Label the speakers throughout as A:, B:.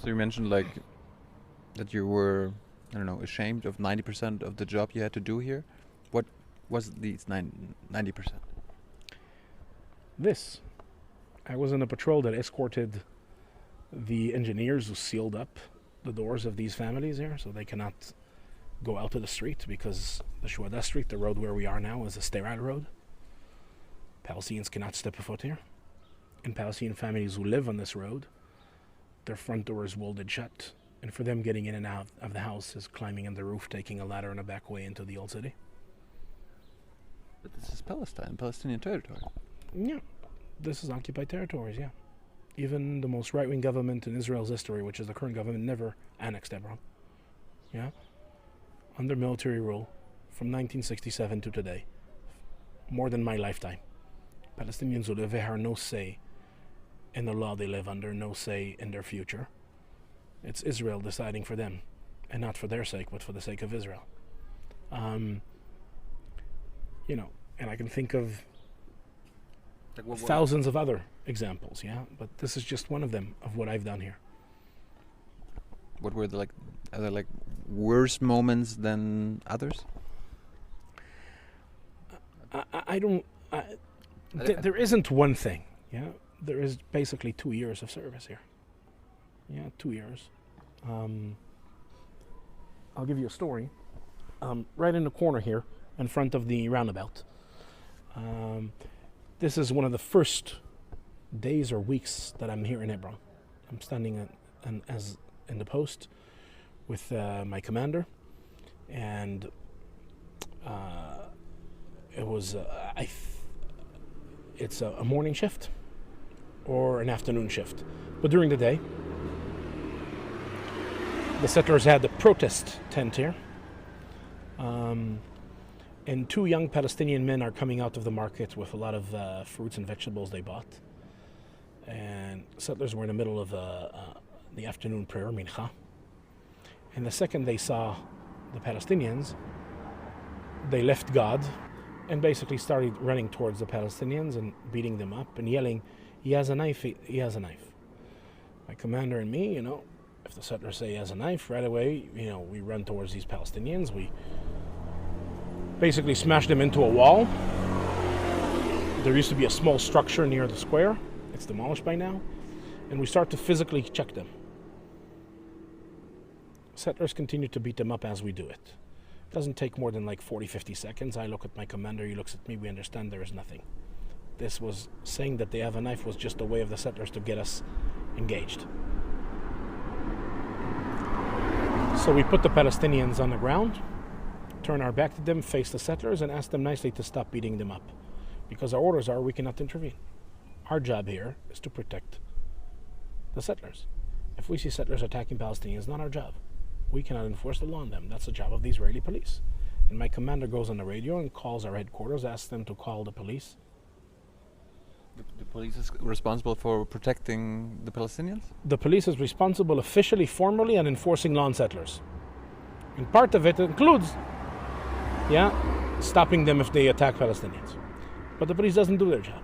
A: So you mentioned like that you were, I don't know, ashamed of 90% of the job you had to do here. What was these 90%?
B: This. I was in a patrol that escorted the engineers who sealed up the doors of these families here so they cannot go out to the street because the Shuhada Street, the road where we are now, is a sterile road. Palestinians cannot step a foot here. And Palestinian families who live on this road, their front door is welded shut. And for them, getting in and out of the house is climbing on the roof, taking a ladder and a back way into the old city.
A: But this is Palestine, Palestinian territory.
B: Yeah, this is occupied territories, yeah. Even the most right-wing government in Israel's history, which is the current government, never annexed Hebron. Yeah? Under military rule, from 1967 to today, more than my lifetime, Palestinians who live here have no say in the law they live under, no say in their future. It's Israel deciding for them, and not for their sake, but for the sake of Israel. You know, and I can think of
A: Like
B: thousands of other examples, yeah? But this is just one of them, of what I've done here.
A: What were the like, are there like worse moments than others?
B: I don't... there isn't one thing, yeah? There is basically 2 years of service here. Yeah, 2 years. I'll give you a story. Right in the corner here, in front of the roundabout. This is one of the first days or weeks that I'm here in Hebron. I'm standing in the post with my commander, and it was it's a morning shift or an afternoon shift, but during the day, the settlers had the protest tent here. And 2 young Palestinian men are coming out of the market with a lot of fruits and vegetables they bought. And settlers were in the middle of the afternoon prayer, mincha. And the second they saw the Palestinians, they left God and basically started running towards the Palestinians and beating them up and yelling, "He has a knife, he has a knife." My commander and me, you know, if the settlers say he has a knife, right away, you know, we run towards these Palestinians. We basically smash them into a wall. There used to be a small structure near the square. It's demolished by now. And we start to physically check them. Settlers continue to beat them up as we do it. It doesn't take more than like 40, 50 seconds. I look at my commander, he looks at me, we understand there is nothing. This was saying that they have a knife was just a way of the settlers to get us engaged. So we put the Palestinians on the ground, turn our back to them, face the settlers, and ask them nicely to stop beating them up. Because our orders are we cannot intervene. Our job here is to protect the settlers. If we see settlers attacking Palestinians, it's not our job. We cannot enforce the law on them. That's the job of the Israeli police. And my commander goes on the radio and calls our headquarters, asks them to call the police.
A: The police is responsible for protecting the Palestinians?
B: The police is responsible officially, formally, and enforcing law on settlers. And part of it includes, stopping them if they attack Palestinians. But the police doesn't do their job.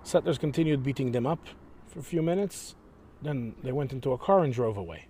B: Settlers continued beating them up for a few minutes. Then they went into a car and drove away.